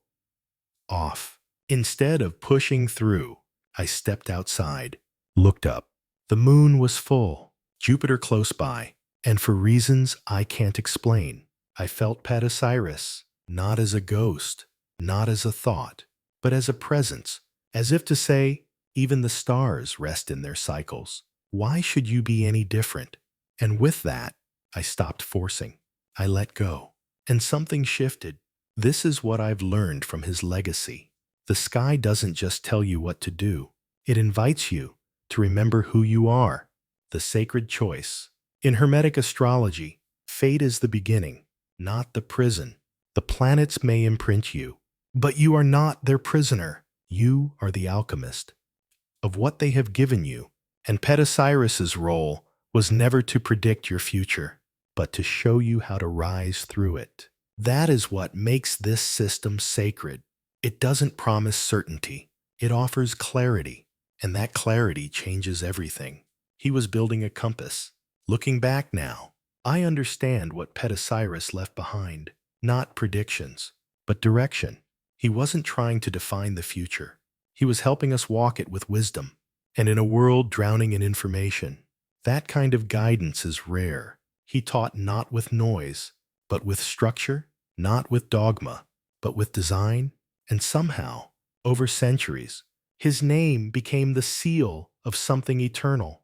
S1: off. Instead of pushing through, I stepped outside, looked up. The moon was full, Jupiter close by, and for reasons I can't explain, I felt Petosiris, not as a ghost, not as a thought, but as a presence, as if to say, even the stars rest in their cycles. Why should you be any different? And with that, I stopped forcing. I let go. And something shifted. This is what I've learned from his legacy. The sky doesn't just tell you what to do. It invites you to remember who you are, the sacred choice. In Hermetic astrology, fate is the beginning, not the prison. The planets may imprint you, but you are not their prisoner. You are the alchemist of what they have given you. And Petosiris's role was never to predict your future, but to show you how to rise through it. That is what makes this system sacred. It doesn't promise certainty. It offers clarity, and that clarity changes everything. He was building a compass. Looking back now, I understand what Petosiris left behind. Not predictions, but direction. He wasn't trying to define the future. He was helping us walk it with wisdom. And in a world drowning in information, that kind of guidance is rare. He taught not with noise, but with structure, not with dogma, but with design. And somehow, over centuries, his name became the seal of something eternal.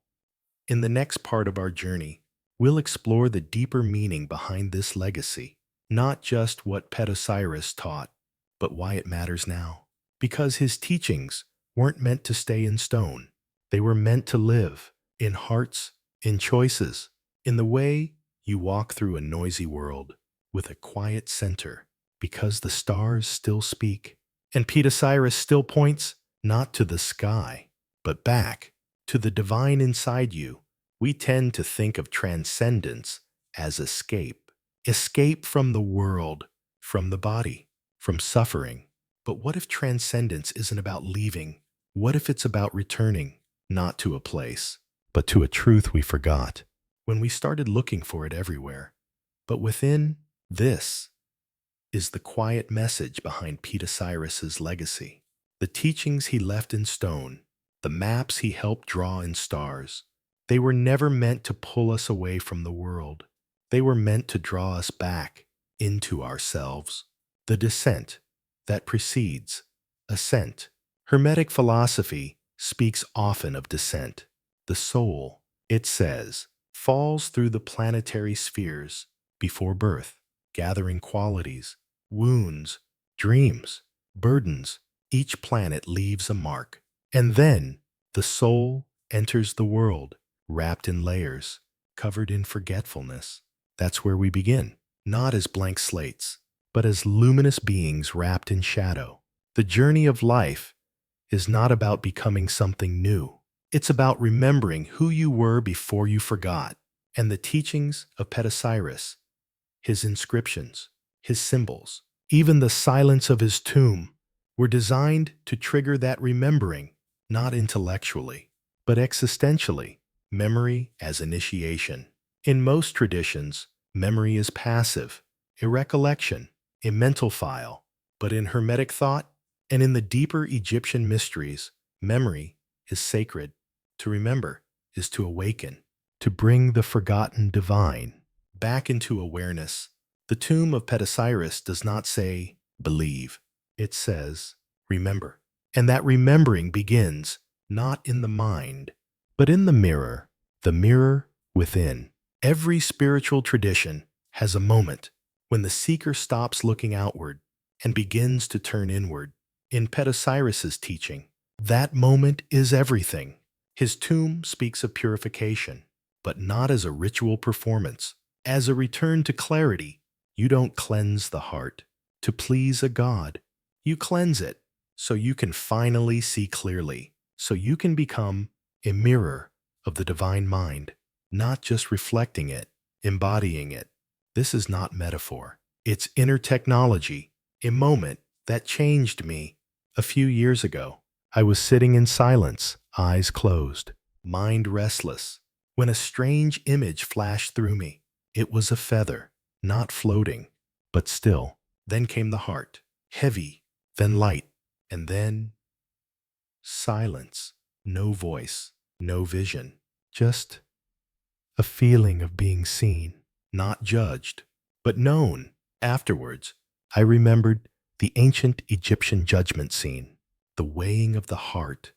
S1: In the next part of our journey, we'll explore the deeper meaning behind this legacy, not just what Petosiris taught, but why it matters now. Because his teachings weren't meant to stay in stone. They were meant to live in hearts, in choices, in the way you walk through a noisy world with a quiet center, because the stars still speak. And Petosiris still points not to the sky, but back to the divine inside you. We tend to think of transcendence as escape. Escape from the world, from the body, from suffering. But what if transcendence isn't about leaving? What if it's about returning, not to a place, but to a truth we forgot when we started looking for it everywhere? But within this is the quiet message behind Petosiris's legacy. The teachings he left in stone, the maps he helped draw in stars, they were never meant to pull us away from the world. They were meant to draw us back into ourselves. The descent that precedes ascent. Hermetic philosophy speaks often of descent. The soul, it says, falls through the planetary spheres before birth, gathering qualities, wounds, dreams, burdens. Each planet leaves a mark. And then the soul enters the world, wrapped in layers, covered in forgetfulness. That's where we begin, not as blank slates, but as luminous beings wrapped in shadow. The journey of life is not about becoming something new. It's about remembering who you were before you forgot. And the teachings of Petosiris, his inscriptions, his symbols, even the silence of his tomb, were designed to trigger that remembering, not intellectually, but existentially. Memory as initiation. In most traditions, memory is passive, a recollection, a mental file. But in Hermetic thought and in the deeper Egyptian mysteries, memory is sacred. To remember is to awaken, to bring the forgotten divine back into awareness. The tomb of Petosiris does not say, believe. It says, remember. And that remembering begins not in the mind, but in the mirror within. Every spiritual tradition has a moment when the seeker stops looking outward and begins to turn inward. In Petosiris's teaching, that moment is everything. His tomb speaks of purification, but not as a ritual performance. As a return to clarity, you don't cleanse the heart to please a god. You cleanse it so you can finally see clearly, so you can become a mirror of the divine mind, not just reflecting it, embodying it. This is not metaphor. It's inner technology, a moment that changed me. A few years ago, I was sitting in silence, eyes closed, mind restless, when a strange image flashed through me. It was a feather, not floating, but still. Then came the heart, heavy, then light, and then silence. No voice, no vision, just a feeling of being seen, not judged, but known. Afterwards, I remembered the ancient Egyptian judgment scene, the weighing of the heart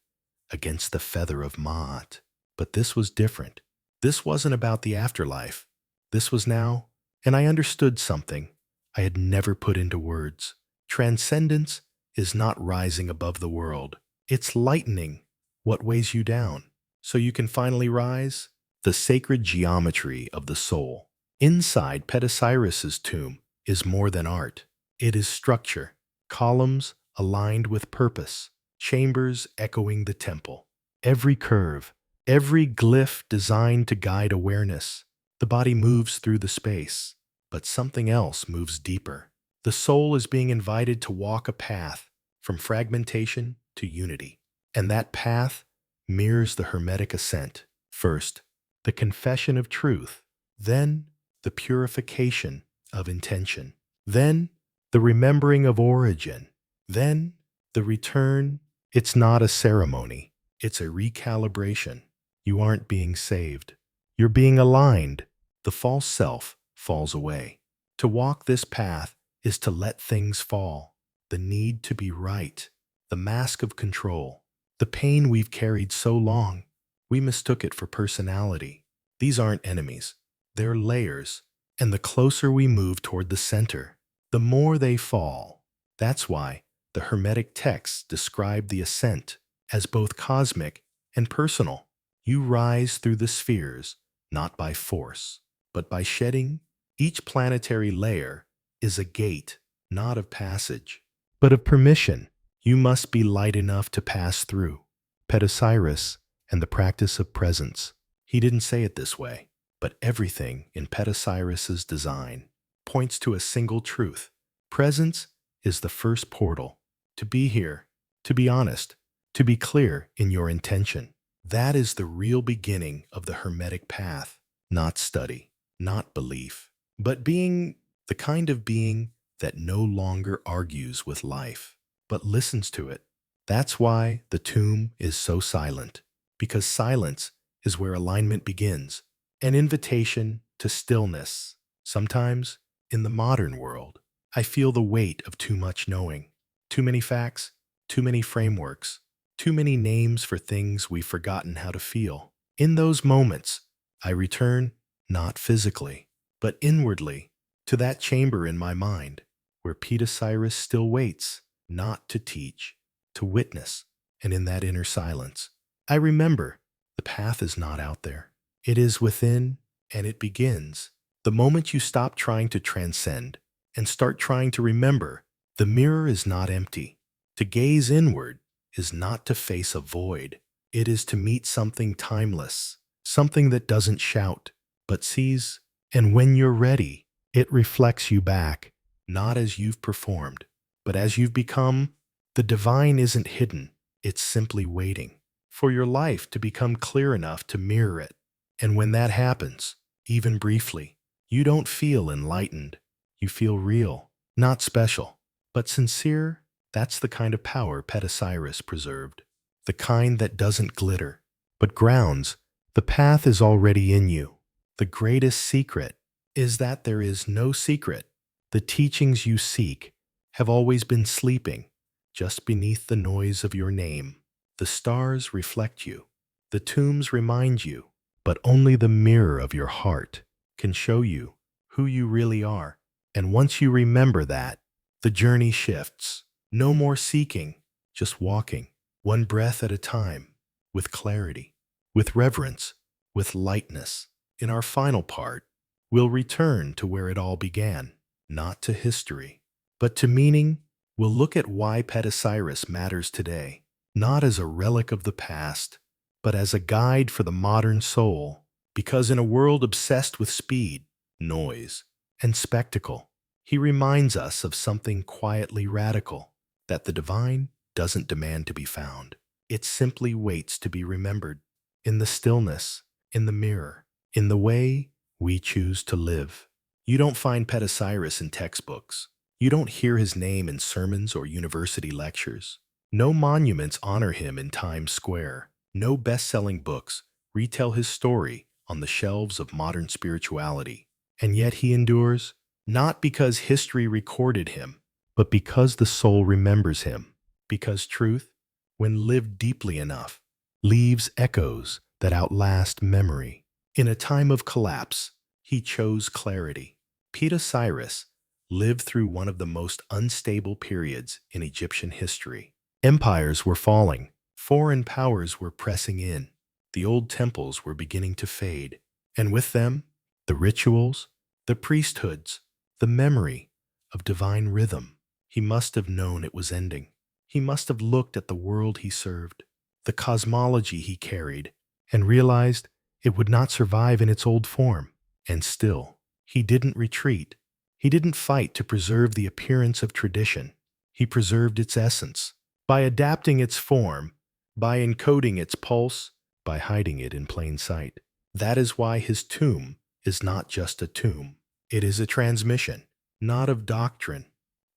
S1: against the feather of Maat. But this was different. This wasn't about the afterlife. This was now, and I understood something I had never put into words. Transcendence is not rising above the world. It's lightening what weighs you down, so you can finally rise. The sacred geometry of the soul. Inside Petosiris's tomb is more than art. It is structure, columns aligned with purpose, chambers echoing the temple. Every curve, every glyph designed to guide awareness. The body moves through the space, but something else moves deeper. The soul is being invited to walk a path from fragmentation to unity. And that path mirrors the Hermetic ascent. First, the confession of truth, then the purification of intention, then the remembering of origin, then the return. It's not a ceremony, it's a recalibration. You aren't being saved. You're being aligned. The false self falls away. To walk this path is to let things fall, the need to be right, the mask of control, the pain we've carried so long. We mistook it for personality. These aren't enemies. They're layers. And the closer we move toward the center, the more they fall. That's why the Hermetic texts describe the ascent as both cosmic and personal. You rise through the spheres, not by force, but by shedding. Each planetary layer is a gate, not of passage, but of permission. You must be light enough to pass through. Petosiris and the practice of presence. He didn't say it this way, but everything in Petosiris's design points to a single truth. Presence is the first portal. To be here, to be honest, to be clear in your intention. That is the real beginning of the Hermetic path. Not study, not belief, but being, the kind of being that no longer argues with life, but listens to it. That's why the tomb is so silent, because silence is where alignment begins, an invitation to stillness. Sometimes, in the modern world, I feel the weight of too much knowing, too many facts, too many frameworks, too many names for things we've forgotten how to feel. In those moments, I return, not physically, but inwardly, to that chamber in my mind, where Petosiris still waits, not to teach, to witness, and in that inner silence, I remember the path is not out there. It is within, and it begins. The moment you stop trying to transcend and start trying to remember, the mirror is not empty. To gaze inward is not to face a void. It is to meet something timeless, something that doesn't shout, but sees. And when you're ready, it reflects you back, not as you've performed, but as you've become. The divine isn't hidden. It's simply waiting for your life to become clear enough to mirror it. And when that happens, even briefly, you don't feel enlightened. You feel real, not special, but sincere. That's the kind of power Petosiris preserved. The kind that doesn't glitter, but grounds. The path is already in you. The greatest secret is that there is no secret. The teachings you seek have always been sleeping, just beneath the noise of your name. The stars reflect you. The tombs remind you, but only the mirror of your heart can show you who you really are. And once you remember that, the journey shifts. No more seeking, just walking, one breath at a time, with clarity, with reverence, with lightness. In our final part, we'll return to where it all began, not to history, but to meaning. We'll look at why Petosiris matters today, not as a relic of the past, but as a guide for the modern soul. Because in a world obsessed with speed, noise, and spectacle, he reminds us of something quietly radical, that the divine doesn't demand to be found. It simply waits to be remembered, in the stillness, in the mirror, in the way we choose to live. You don't find Petosiris in textbooks. You don't hear his name in sermons or university lectures. No monuments honor him in Times Square. No best-selling books retell his story on the shelves of modern spirituality. And yet he endures, not because history recorded him, but because the soul remembers him. Because truth, when lived deeply enough, leaves echoes that outlast memory. In a time of collapse, he chose clarity. Petosiris lived through one of the most unstable periods in Egyptian history. Empires were falling, foreign powers were pressing in, the old temples were beginning to fade, and with them, the rituals, the priesthoods, the memory of divine rhythm. He must have known it was ending. He must have looked at the world he served, the cosmology he carried, and realized it would not survive in its old form. And still, he didn't retreat. He didn't fight to preserve the appearance of tradition. He preserved its essence. By adapting its form, by encoding its pulse, by hiding it in plain sight. That is why his tomb is not just a tomb. It is a transmission, not of doctrine,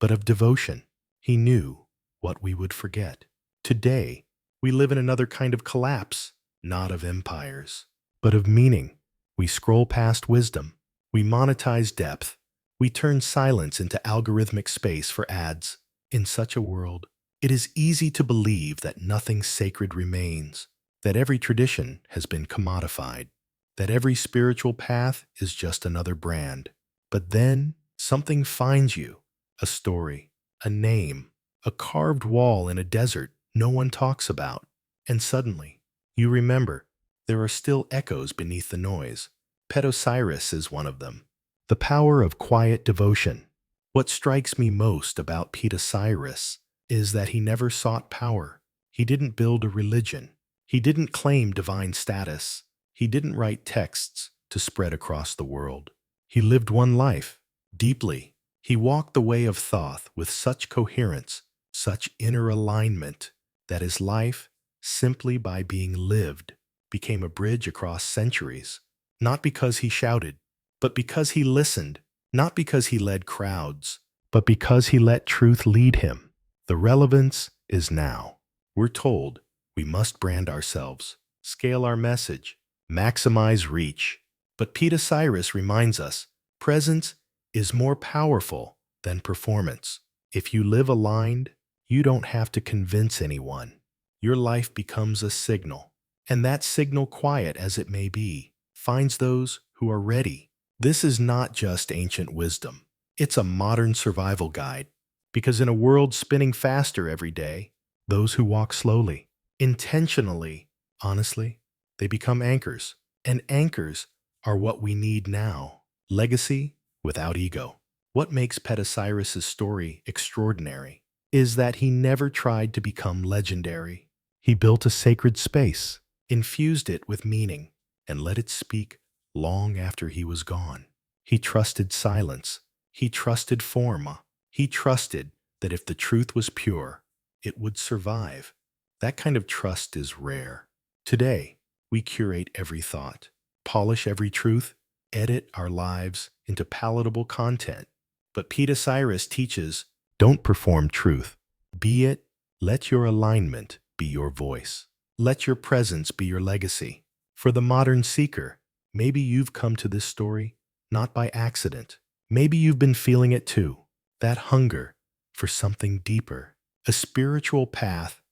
S1: but of devotion. He knew what we would forget. Today, we live in another kind of collapse, not of empires, but of meaning. We scroll past wisdom. We monetize depth. We turn silence into algorithmic space for ads. In such a world, it is easy to believe that nothing sacred remains, that every tradition has been commodified, that every spiritual path is just another brand. But then something finds you, a story, a name, a carved wall in a desert no one talks about, and suddenly you remember there are still echoes beneath the noise. Petosiris is one of them. The power of quiet devotion. What strikes me most about Petosiris is that he never sought power. He didn't build a religion. He didn't claim divine status. He didn't write texts to spread across the world. He lived one life, deeply. He walked the way of Thoth with such coherence, such inner alignment, that his life, simply by being lived, became a bridge across centuries. Not because he shouted, but because he listened. Not because he led crowds, but because he let truth lead him. The relevance is now. We're told we must brand ourselves, scale our message, maximize reach. But Petosiris reminds us, presence is more powerful than performance. If you live aligned, you don't have to convince anyone. Your life becomes a signal, and that signal, quiet as it may be, finds those who are ready. This is not just ancient wisdom. It's a modern survival guide, because in a world spinning faster every day, those who walk slowly, intentionally, honestly, they become anchors. And anchors are what we need now. Legacy without ego. What makes Petosiris' story extraordinary is that he never tried to become legendary. He built a sacred space, infused it with meaning, and let it speak long after he was gone. He trusted silence. He trusted form. He trusted that if the truth was pure, it would survive. That kind of trust is rare. Today, we curate every thought, polish every truth, edit our lives into palatable content. But Petosiris teaches, don't perform truth. Be it. Let your alignment be your voice. Let your presence be your legacy. For the modern seeker, maybe you've come to this story not by accident. Maybe you've been feeling it too. That hunger for something deeper. A spiritual path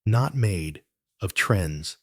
S1: not made of trends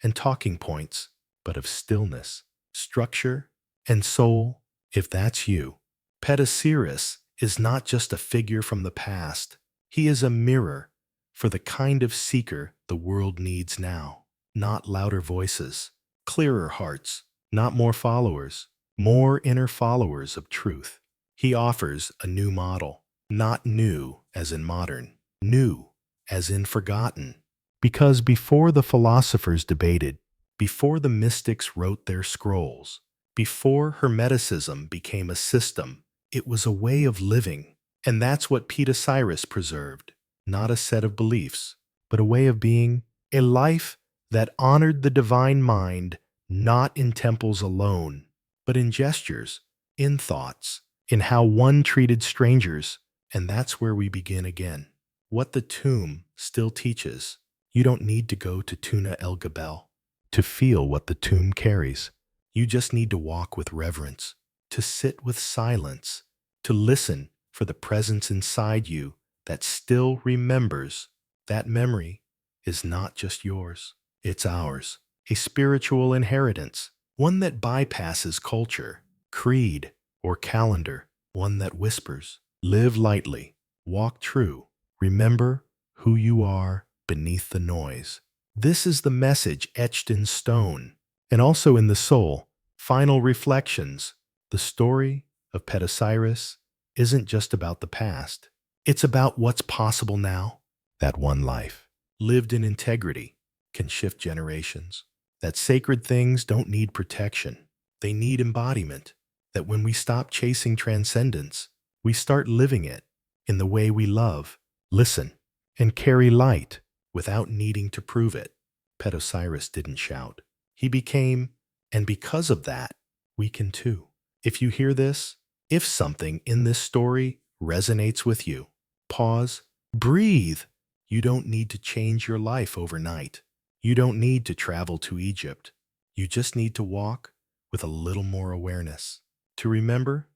S1: and talking points, but of stillness, structure, and soul. If that's you, Petosiris is not just a figure from the past. He is a mirror for the kind of seeker the world needs now. Not louder voices, clearer hearts, not more followers, more inner followers of truth. He offers a new model, not new as in modern, new as in forgotten. Because before the philosophers debated, before the mystics wrote their scrolls, before Hermeticism became a system, it was a way of living. And that's what Petosiris preserved, not a set of beliefs, but a way of being, a life that honored the divine mind, not in temples alone, but in gestures, in thoughts, in how one treated strangers. And that's where we begin again. What the tomb still teaches. You don't need to go to Tuna El Gabel to feel what the tomb carries. You just need to walk with reverence, to sit with silence, to listen for the presence inside you that still remembers. That memory is not just yours, it's ours. A spiritual inheritance, one that bypasses culture, creed, or calendar, one that whispers, live lightly, walk true, remember who you are beneath the noise. This is the message etched in stone, and also in the soul. Final reflections. The story of Petosiris isn't just about the past. It's about what's possible now. That one life, lived in integrity, can shift generations. That sacred things don't need protection. They need embodiment. That when we stop chasing transcendence, we start living it in the way we love, listen, and carry light without needing to prove it. Petosiris didn't shout. He became, and because of that, we can too. If you hear this, if something in this story resonates with you, pause, breathe. You don't need to change your life overnight. You don't need to travel to Egypt. You just need to walk with a little more awareness. To remember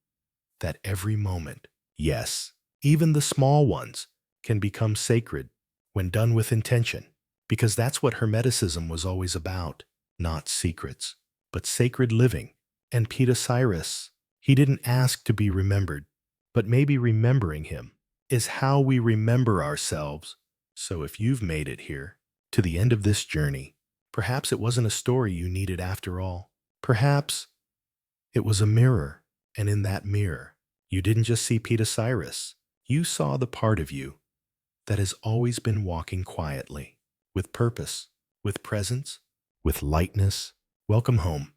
S1: that every moment, yes, even the small ones, can become sacred when done with intention. Because that's what Hermeticism was always about. Not secrets, but sacred living. And Petosiris, he didn't ask to be remembered, but maybe remembering him is how we remember ourselves. So if you've made it here, to the end of this journey, perhaps it wasn't a story you needed after all. Perhaps it was a mirror, and in that mirror, you didn't just see Petosiris. You saw the part of you that has always been walking quietly, with purpose, with presence, with lightness. Welcome home.